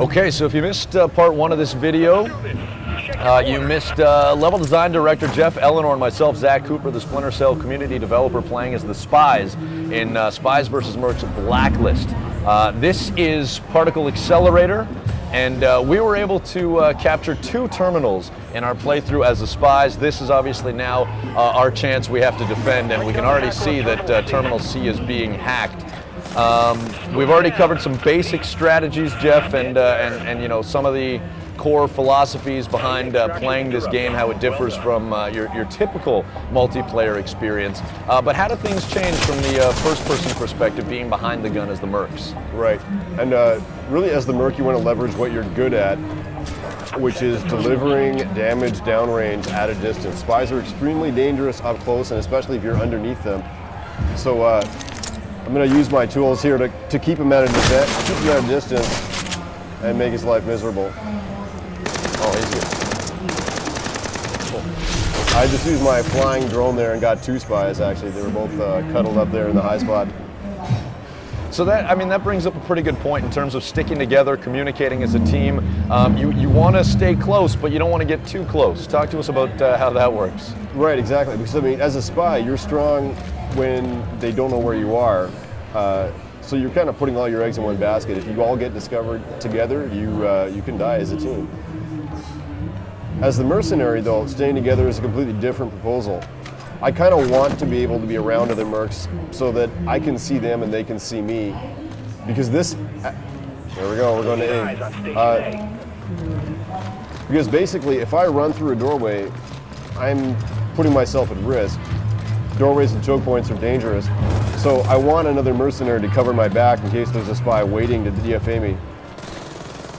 Okay, so if you missed part one of this video, you missed level design director Jeff Eleanor and myself, Zach Cooper, the Splinter Cell community developer, playing as the Spies in Spies vs. Mercs Blacklist. This is Particle Accelerator, and we were able to capture 2 terminals in our playthrough as the Spies. This is obviously now our chance we have to defend, and we can already see that Terminal C is being hacked. We've already covered some basic strategies, Jeff, and you know, some of the core philosophies behind playing this game, how it differs from your typical multiplayer experience. But how do things change from the first-person perspective, being behind the gun as the Mercs? Right, and really as the Merc, you want to leverage what you're good at, which is delivering damage downrange at a distance. Spies are extremely dangerous up close, and especially if you're underneath them. So I'm going to use my tools here to keep him at a distance and make his life miserable. Oh, easy. Cool. I just used my flying drone there and got 2 Spies, actually. They were both cuddled up there in the high spot. So that, I mean, that brings up a pretty good point in terms of sticking together, communicating as a team. You want to stay close, but you don't want to get too close. Talk to us about how that works. Right, exactly. Because, I mean, as a spy, you're strong when they don't know where you are. So you're kind of putting all your eggs in one basket. If you all get discovered together, you can die as a team. As the mercenary, though, staying together is a completely different proposal. I kind of want to be able to be around other Mercs so that I can see them and they can see me. Because this, there we go, we're going to A. Because basically, if I run through a doorway, I'm putting myself at risk. Doorways and choke points are dangerous. So I want another mercenary to cover my back in case there's a spy waiting to DFA me.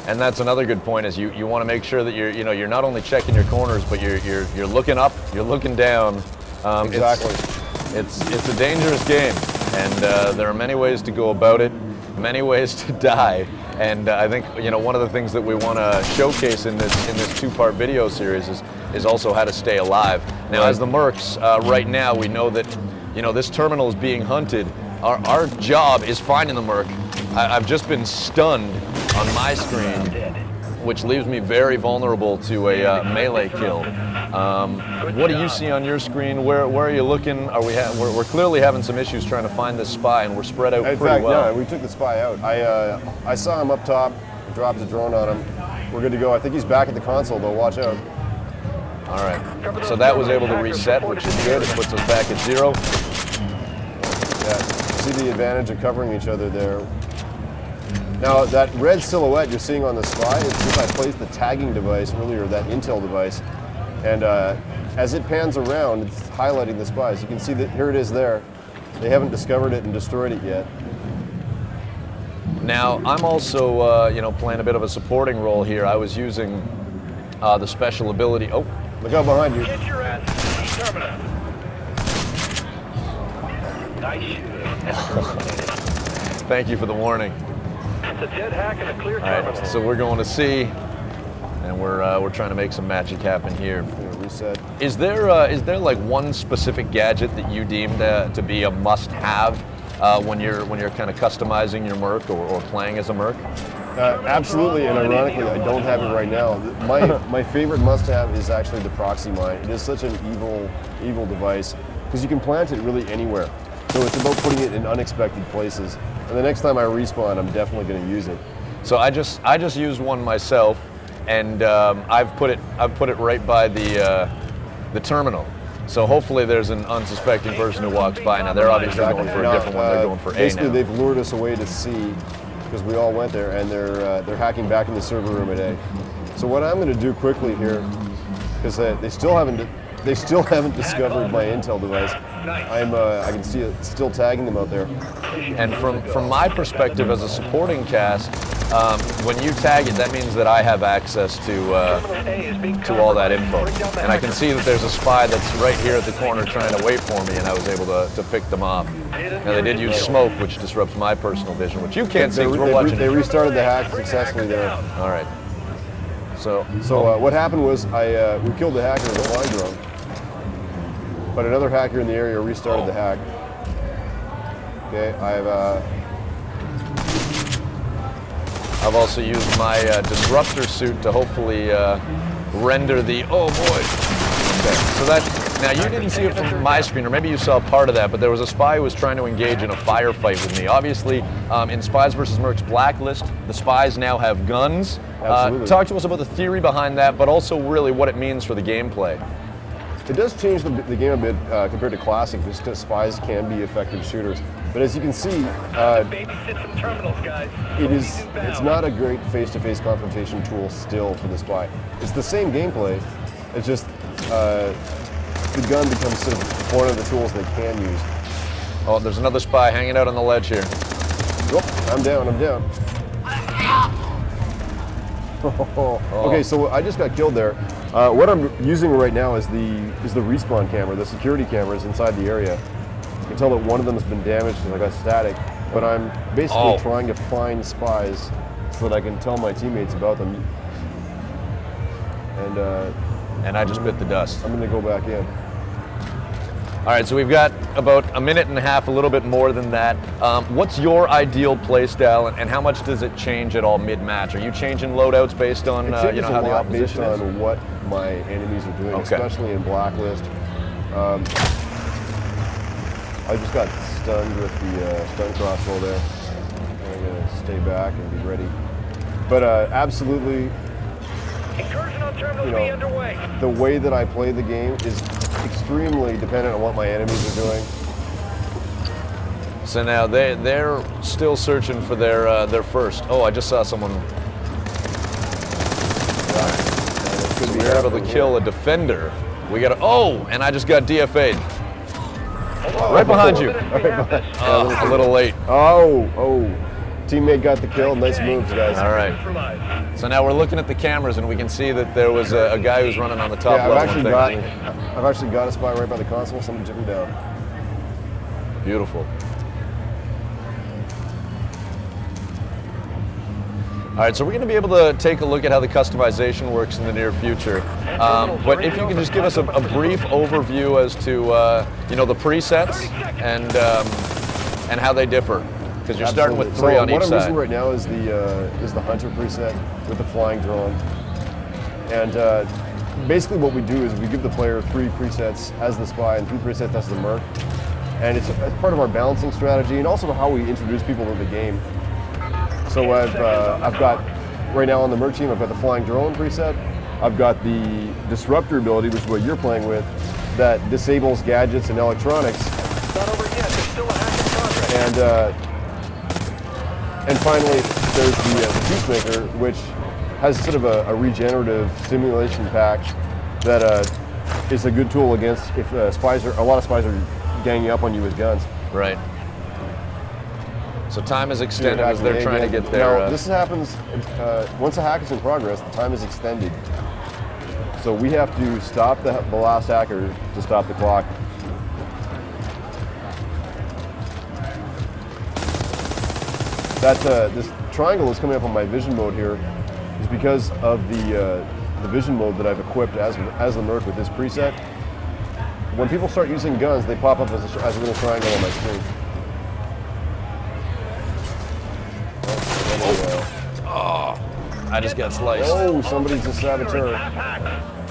And that's another good point, is you want to make sure that you're not only checking your corners, but you're looking up, you're looking down. Exactly. It's a dangerous game, and there are many ways to go about it, many ways to die. And I think one of the things that we want to showcase in this 2-part video series is also how to stay alive. Now, as the Mercs, right now we know that this terminal is being hunted. Our job is finding the Merc. I've just been stunned on my screen, which leaves me very vulnerable to a melee kill. What do you see on your screen? Where are you looking? We're clearly having some issues trying to find this spy, and we're spread out pretty well. Yeah, we took the spy out. I saw him up top, dropped a drone on him. We're good to go. I think he's back at the console, though. Watch out. All right. So that was able to reset, which is good. It puts us back at 0. Yeah. See the advantage of covering each other there. Now, that red silhouette you're seeing on the spy is because I placed the tagging device earlier, that intel device. And as it pans around, it's highlighting the spies. You can see that here it is there. They haven't discovered it and destroyed it yet. Now, I'm also, playing a bit of a supporting role here. I was using the special ability. Oh, look out behind you. Get your ass to terminal. Nice. Thank you for the warning. It's a dead hack and a clear terminal. terminal. All right, so we're going to C, and we're trying to make some magic happen here. Reset. Is there like one specific gadget that you deem to be a must-have when you're kind of customizing your Merc or playing as a Merc? Absolutely, and ironically, I don't have it right now. My favorite must-have is actually the proxy mine. It is such an evil device because you can plant it really anywhere. So it's about putting it in unexpected places. And the next time I respawn, I'm definitely going to use it. So I just used one myself, and I've put it right by the terminal. So hopefully there's an unsuspecting person who walks by. Now they're obviously going for a different one. They're going for A now. Basically, they've lured us away to C because we all went there, and they're hacking back in the server room at A. So what I'm going to do quickly here, because they still haven't discovered my intel device. I can see it still tagging them out there. And from my perspective as a supporting cast, when you tag it, that means that I have access to all that info. And I can see that there's a spy that's right here at the corner trying to wait for me, and I was able to pick them off. Now they did use smoke, which disrupts my personal vision, which you can't see because we're watching. They restarted the hack successfully there. All right. So what happened was we killed the hacker with a flying drone. But another hacker in the area restarted the hack. Okay, I've also used my disruptor suit to hopefully render the, oh boy. Okay, so that, now you didn't see it from my screen, or maybe you saw part of that, but there was a spy who was trying to engage in a firefight with me. Obviously, in Spies vs. Mercs Blacklist, the spies now have guns. Talk to us about the theory behind that, but also really what it means for the gameplay. It does change the game a bit compared to Classic, just because spies can be effective shooters. But as you can see, it's not a great face-to-face confrontation tool still for the spy. It's the same gameplay, it's just the gun becomes sort of one of the tools they can use. Oh, there's another spy hanging out on the ledge here. Oh, I'm down. Okay, so I just got killed there. What I'm using right now is the respawn camera, the security cameras inside the area. You can tell that one of them has been damaged because I got static, but I'm basically trying to find spies so that I can tell my teammates about them. And I just bit the dust. I'm gonna go back in. All right, so we've got about a minute and a half, a little bit more than that. What's your ideal play style, and how much does it change at all mid-match? Are you changing loadouts based on how the opposition based on what my enemies are doing, especially in Blacklist. I just got stunned with the stun crossbow there. I'm gonna stay back and be ready. But absolutely, the way that I play the game is extremely dependent on what my enemies are doing. So now they're still searching for their first. Oh, I just saw someone. So we're able to kill a defender. We got and I just got DFA'd. Right behind you. A little late. Teammate got the kill. Nice moves, guys. All right. So now we're looking at the cameras, and we can see that there was a guy who's running on the top level. I've actually got a spy right by the console. Someone took him down. Beautiful. All right, so we're going to be able to take a look at how the customization works in the near future. But if you can just give us a brief overview as to the presets and how they differ, because you're starting with three on each side. What I'm using right now is the Hunter preset with the flying drone, and basically what we do is we give the player 3 presets as the spy and 3 presets as the merc, and it's part of our balancing strategy and also how we introduce people to the game. So I've got, right now on the merc team, I've got the flying drone preset. I've got the disruptor ability, which is what you're playing with, that disables gadgets and electronics. Not over yet. There's still a hack in progress. And finally, there's the Peacemaker, which has sort of a regenerative stimulation pack that is a good tool against if a lot of spies are ganging up on you with guns. Right. So time is extended as they're trying to get there. Now, this happens, once a hack is in progress, the time is extended. So we have to stop the last hacker to stop the clock. This triangle is coming up on my vision mode here is because of the vision mode that I've equipped as the merc with this preset. When people start using guns, they pop up as a little triangle on my screen. I just got sliced. Oh, somebody's a saboteur.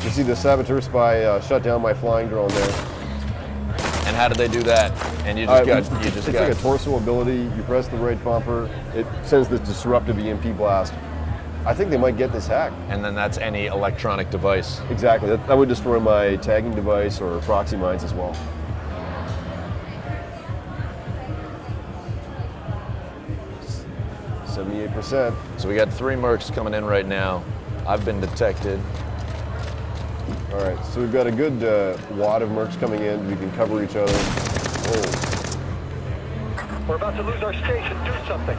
You see the saboteur spy shut down my flying drone there. And how did they do that? And you just got. It's like a torso ability. You press the right bumper, it sends this disruptive EMP blast. I think they might get this hack. And then that's any electronic device. Exactly. That would destroy my tagging device or proxy mines as well. %. So we got 3 mercs coming in right now. I've been detected. All right, so we've got a good wad of mercs coming in. We can cover each other. Oh. We're about to lose our station. Do something.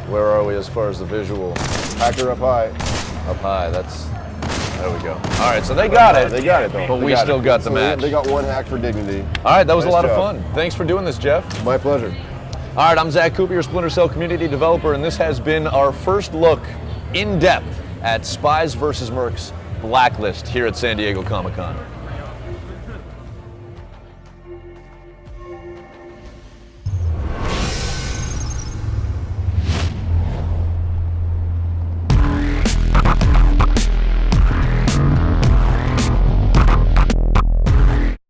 Where are we as far as the visual? Hacker up high. Up high, there we go. All right, so they got it. They got it, though. But we still got the match. They got 1 hack for dignity. All right, that was a lot of fun. Thanks for doing this, Jeff. My pleasure. All right, I'm Zach Cooper, your Splinter Cell community developer, and this has been our first look in depth at Spies vs. Mercs Blacklist here at San Diego Comic-Con.